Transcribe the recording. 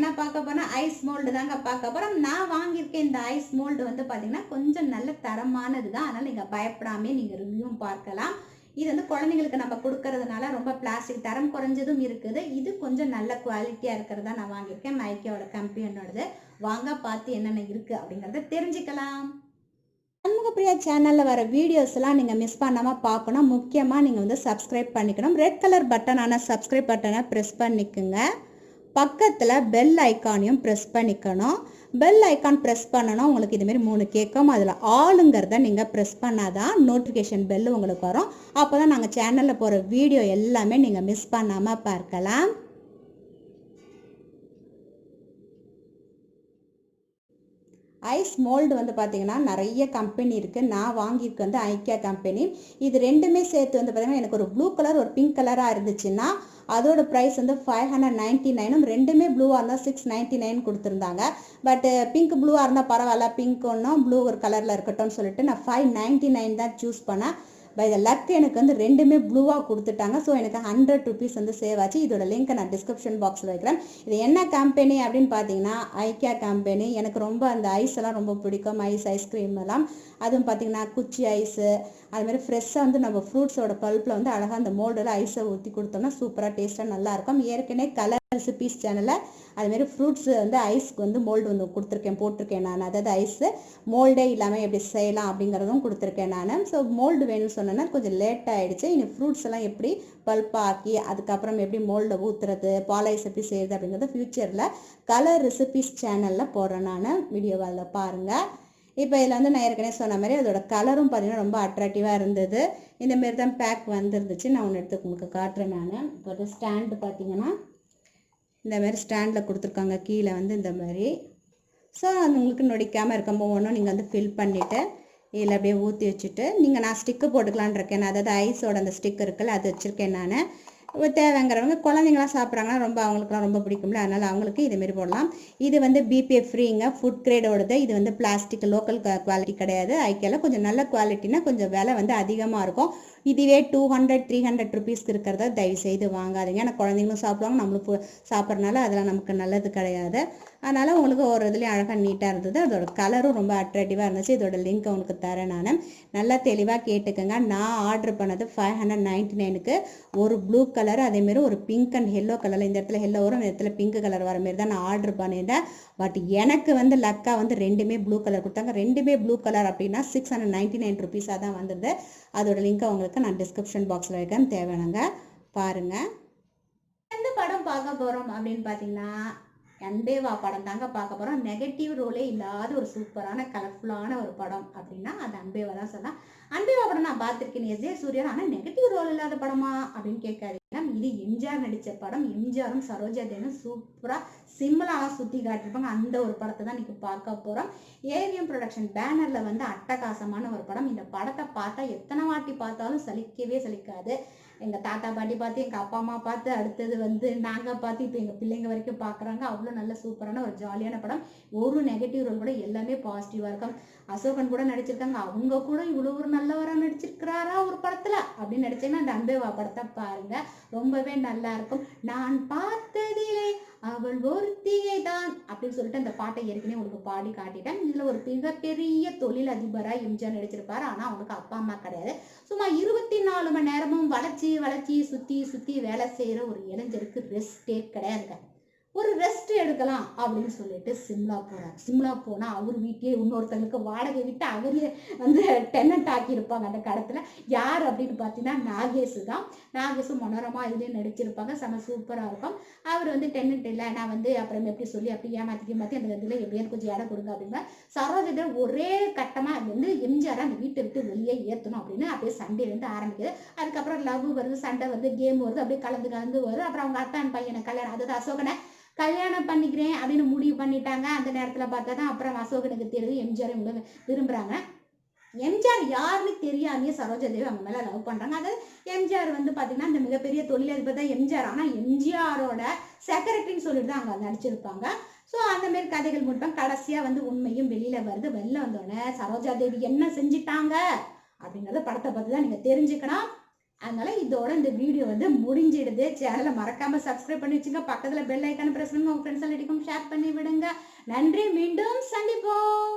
என்ன பார்க்க போறோம், ஐஸ் மோல்டு தாங்க பார்க்க போறோம். நான் வாங்கியிருக்கேன் இந்த ஐஸ் மோல்டு வந்து பார்த்தீங்கன்னா கொஞ்சம் நல்ல தரமானது தான். அதனால் நீங்கள் பயப்படாமே நீங்கள் ரிவ்யூவும் பார்க்கலாம். இது வந்து குழந்தைங்களுக்கு நம்ம கொடுக்கறதுனால ரொம்ப பிளாஸ்டிக் தரம் குறைஞ்சதும் இருக்குது. இது கொஞ்சம் நல்ல குவாலிட்டியாக இருக்கிறதா நான் வாங்கியிருக்கேன். ஐக்கியாவோட கம்பெனியோடது. வாங்க பார்த்து என்னென்ன இருக்குது அப்படிங்கிறத தெரிஞ்சுக்கலாம். சண்முகப்பிரியா சேனலில் வர வீடியோஸ்லாம் நீங்கள் மிஸ் பண்ணாமல் பார்க்கணும். முக்கியமாக நீங்கள் வந்து சப்ஸ்கிரைப் பண்ணிக்கணும். ரெட் கலர் பட்டனான சப்ஸ்கிரைப் பட்டனை ப்ரெஸ் பண்ணிக்கோங்க. பக்கத்தில் பெல் ஐக்கானையும் ப்ரெஸ் பண்ணிக்கணும். பெல் ஐக்கான் ப்ரெஸ் பண்ணணும். உங்களுக்கு இதுமாரி 3 கேட்கும். அதில் ஆளுங்கிறத நீங்கள் ப்ரெஸ் பண்ணாதான் நோட்டிஃபிகேஷன் பெல் உங்களுக்கு வரும். அப்போ தான் நாங்கள் சேனலில் போகிற வீடியோ எல்லாமே நீங்கள் மிஸ் பண்ணாமல் பார்க்கலாம். ஐஸ் மோல்டு வந்து பார்த்தீங்கன்னா நிறைய கம்பெனி இருக்குது. நான் வாங்கியிருக்க வந்து ஐக்கியா கம்பெனி. இது ரெண்டுமே சேர்த்து வந்து பார்த்தீங்கன்னா எனக்கு ஒரு ப்ளூ கலர் ஒரு பிங்க் கலராக இருந்துச்சுன்னா அதோட ப்ரைஸ் வந்து 599. ரெண்டுமே ப்ளூவாக இருந்தால் 699 கொடுத்துருந்தாங்க. பட் பிங்க் ப்ளூவாக இருந்தால் பரவாயில்ல, பிங்க் ஒன்றும் ப்ளூ ஒரு கலரில் இருக்கட்டும்னு சொல்லிட்டு நான் 599 தான் சூஸ் பண்ணேன். பை த லக் எனக்கு வந்து ரெண்டுமே ப்ளூவாக கொடுத்துட்டாங்க. ஸோ எனக்கு 100 rupees வந்து சேவ் ஆச்சு. இதோட லிங்க்கை நான் டிஸ்கிரிப்ஷன் பாக்ஸில் வைக்கிறேன். இது என்ன கம்பெனி அப்படின்னு பார்த்தீங்கன்னா ஐக்கியா கம்பெனி. எனக்கு ரொம்ப அந்த ஐஸ் எல்லாம் ரொம்ப பிடிக்கும். ஐஸ்கிரீம் எல்லாம். அதுவும் பார்த்தீங்கன்னா குச்சி ஐஸு அதுமாதிரி ஃப்ரெஷ்ஷாக வந்து நம்ம ஃப்ரூட்ஸோட பல்ப்பில் வந்து அழகாக அந்த மோல்டில் ஐஸை ஊற்றி கொடுத்தோம்னா சூப்பராக டேஸ்ட்டாக நல்லாயிருக்கும். ஏற்கனவே கலர் ரெசிபீஸ் சேனலில் அதுமாரி ஃப்ரூட்ஸ் வந்து ஐஸ்க்கு வந்து மோல்டு வந்து போட்டிருக்கேன் நான். அதாவது ஐஸு மோல்டே இல்லாமல் எப்படி செய்யலாம் அப்படிங்கிறதும் கொடுத்துருக்கேன் நான். ஸோ மோல்டு வேணும்னு சொன்னேன்னா கொஞ்சம் லேட் ஆகிடுச்சு. இனி ஃப்ரூட்ஸ் எல்லாம் எப்படி பல்ப்பாக்கி அதுக்கப்புறம் எப்படி மோல்டை ஊற்றுறது, பால் ஐஸ் எப்படி செய்யுது அப்படிங்கிறது ஃப்யூச்சரில் கலர் ரெசிபீஸ் சேனலில் போடுறேன் நான். வீடியோவில் பாருங்கள். இப்போ இதில் வந்து நான் ஏற்கனவே சொன்ன மாதிரி அதோட கலரும் பார்த்தீங்கன்னா ரொம்ப அட்ராக்டிவாக இருந்தது. இந்தமாரி தான் பேக் வந்துருந்துச்சு. நான் ஒன்று எடுத்து உங்களுக்கு காட்டுறேன் நான். இப்போ ஸ்டாண்டு பார்த்தீங்கன்னா இந்தமாரி ஸ்டாண்டில் கொடுத்துருக்காங்க. கீழே வந்து இந்த மாதிரி. ஸோ அது உங்களுக்கு நொடிக்காமல் இருக்கும். ஒவ்வொன்றும் நீங்கள் வந்து ஃபில் பண்ணிவிட்டு இதில் அப்படியே ஊற்றி வச்சுட்டு நான் ஸ்டிக்கு போட்டுக்கலான் இருக்கேன். அதாவது ஐஸோட அந்த ஸ்டிக் இருக்குல்ல அது வச்சுருக்கேன் நான். தேவைங்கிறவங்க குழந்தைங்களாம் சாப்பிட்றாங்கன்னா ரொம்ப அவங்களுக்குலாம் ரொம்ப பிடிக்கும்ல, அதனால் அவங்களுக்கு இதுமாரி போடலாம். இது வந்து BPA-Freeங்க, ஃபுட் கிரேடோடது. இது வந்து பிளாஸ்டிக் லோக்கல் குவாலிட்டி கிடையாது. ஐக்கியாவில் கொஞ்சம் நல்ல குவாலிட்டினா கொஞ்சம் விலை வந்து அதிகமாக இருக்கும். இதுவே 200-300 rupeesக்கு இருக்கிறத தயவு செய்து வாங்காதீங்க. ஏன்னா குழந்தைங்களும் சாப்பிடுவாங்க, நம்மளும் சாப்பிட்றதுனால அதெல்லாம் நமக்கு நல்லது கிடையாது. அதனால் உங்களுக்கு ஒரு இதுலேயும் அழகாக நீட்டாக இருந்தது. அதோட கலரும் ரொம்ப அட்ராக்டிவாக இருந்துச்சு. இதோட லிங்க் உங்களுக்கு தரேன் நான். நல்லா தெளிவாக கேட்டுக்கோங்க. நான் ஆர்டர் பண்ணது 599க்கு ஒரு ப்ளூ கலர் அதேமாரி ஒரு பிங்க் அண்ட் எல்லோ கலரில், இந்த இடத்துல எல்லோ வரும், இந்த இடத்துல பிங்க் கலர் வர மாரி தான் நான் ஆர்டர் பண்ணியிருந்தேன். பட் எனக்கு வந்து லக்கா வந்து ரெண்டுமே ப்ளூ கலர் கொடுத்தாங்க. ரெண்டுமே ப்ளூ கலர் அப்படின்னா 699 rupees தான் வந்தது. அதோட லிங்க்கை உங்களுக்கு நான் டிஸ்கிரிப்ஷன் பாக்ஸில் வைக்கிறேன், தேவையானங்க பாருங்கள். எந்த படம் பார்க்க போகிறோம் அப்படின்னு பார்த்தீங்கன்னா அன்பேவா படம் தாங்க பார்க்க போகிறோம். நெகட்டிவ் ரோலே இல்லாத ஒரு சூப்பரான கலர்ஃபுல்லான ஒரு படம் அப்படின்னா அது அன்பேவா தான் சொல்லலாம். அன்பேவா படம் நான் பார்த்துருக்கேன், எஸ் சூர்யா. ஆனால் நெகட்டிவ் ரோல் இல்லாத படமா அப்படின்னு கேட்காதீங்க. இது எம்ஜிஆர் நடித்த படம். எம்ஜிஆரும் சரோஜா தேவியும் சூப்பராக சிம்பிளாக சுற்றி காட்டியிருப்பாங்க. அந்த ஒரு படத்தை தான் இன்னைக்கு பார்க்க போகிறோம். ஏவிஎம் ப்ரொடக்ஷன் பேனரில் வந்து அட்டகாசமான ஒரு படம். இந்த படத்தை பார்த்தா எத்தனை வாட்டி பார்த்தாலும் சலிக்கவே சலிக்காது. எங்கள் தாத்தா பாட்டி பார்த்து, எங்கள் அப்பா அம்மா பார்த்து, அடுத்தது வந்து நாங்கள் பார்த்து, இப்போ எங்கள் பிள்ளைங்க வரைக்கும் பார்க்குறாங்க. அவ்வளோ நல்ல சூப்பரான ஒரு ஜாலியான படம். ஒரு நெகட்டிவ் ரோல் கூட எல்லாமே பாசிட்டிவாக இருக்கும். அசோகன் கூட நடிச்சிருக்காங்க. அவங்க கூட இவ்வளோ ஒரு நல்லவராக நடிச்சிருக்கிறாரா ஒரு படத்தில் அப்படின்னு நடிச்சேன்னா அந்த அன்பேவா படத்தை பாருங்க, ரொம்பவே நல்லா இருக்கும். நான் பார்த்ததிலே அவள் ஒருத்திகை தான் அப்படின்னு சொல்லிட்டு அந்த பாட்டை ஏற்கனவே உங்களுக்கு பாடி காட்டிட்டேன். இதில் ஒரு மிகப்பெரிய தொழில் அதிபராக எம்ஜிஆர் நடிச்சிருப்பாரு. ஆனால் அவங்களுக்கு அப்பா அம்மா கிடையாது. சும்மா 24 மணி நேரமும் வளைச்சி சுற்றி வேலை செய்கிற ஒரு இளைஞருக்கு ரெஸ்டே கிடையாதுங்க. ஒரு ரெஸ்ட் எடுக்கலாம் அப்படின்னு சொல்லிட்டு சிம்லா போகிறார். சிம்லா போனால் அவர் வீட்டையே இன்னொருத்தங்களுக்கு வாடகை விட்டு அவரே வந்து டெனண்ட் ஆக்கியிருப்பாங்க அந்த கடத்தில். யார் அப்படின்னு பார்த்தீங்கன்னா நாகேஷ் தான். நாகேஷும் மனோரமா இதுலேயும் நடிச்சிருப்பாங்க. செம சூப்பராக இருக்கும். அவர் வந்து டெனண்ட் இல்லை, நான் வந்து அப்புறம் எப்படி சொல்லி அப்படி ஏமாற்றி அந்த இதில் எப்படியாவது கொஞ்சம் இடம் கொடுங்க அப்படின்னா சரோஜா ஒரே கட்டமாக அது வந்து எம்ஜிஆர் அந்த வீட்டை விட்டு வெளியே ஏற்றணும் அப்படின்னு அப்படியே சண்டேலேருந்து ஆரம்பிக்குது. அதுக்கப்புறம் லவ் வருது, சண்டை வருது, கேம் வருது, அப்படியே கலந்து வருது. அப்புறம் அவங்க அத்தான் பையனை கல்யாணம், அதாவது அசோகனை கல்யாணம் பண்ணிக்கிறேன் அப்படின்னு முடிவு பண்ணிட்டாங்க. அந்த நேரத்தில் பார்த்தா தான் அப்புறம் அசோகனுக்கு தெரியுது எம்ஜிஆர் விரும்புகிறாங்க. எம்ஜிஆர் யாருன்னு தெரியாமையே சரோஜா தேவி அவங்க மேலே லவ் பண்ணுறாங்க. அது எம்ஜிஆர் வந்து பார்த்தீங்கன்னா இந்த மிகப்பெரிய தொழிலதிபர் தான் எம்ஜிஆர். ஆனால் எம்ஜிஆரோட செக்ரட்டரின்னு சொல்லிட்டு தான் அங்கே நடிச்சிருப்பாங்க. ஸோ அந்த மாதிரி கதைகள் முடிப்பாங்க. கடைசியாக வந்து உண்மையும் வெளியில் வருது. வெளில வந்தோடனே சரோஜா தேவி என்ன செஞ்சிட்டாங்க அப்படிங்கிறத படத்தை பார்த்து தான் நீங்கள் தெரிஞ்சுக்கணும். அதனால இதோட இந்த வீடியோ வந்து முடிஞ்சிடுது. சேனலை மறக்காம சப்ஸ்கிரைப் பண்ணி வச்சுங்க. பக்கத்துல பெல் ஐக்கான பிரஸ் பண்ணுங்க. உங்க ஃப்ரெண்ட்ஸ் எல்லாருக்கும் ஷேர் பண்ணி விடுங்க. நன்றி, மீண்டும் சந்திப்போம்.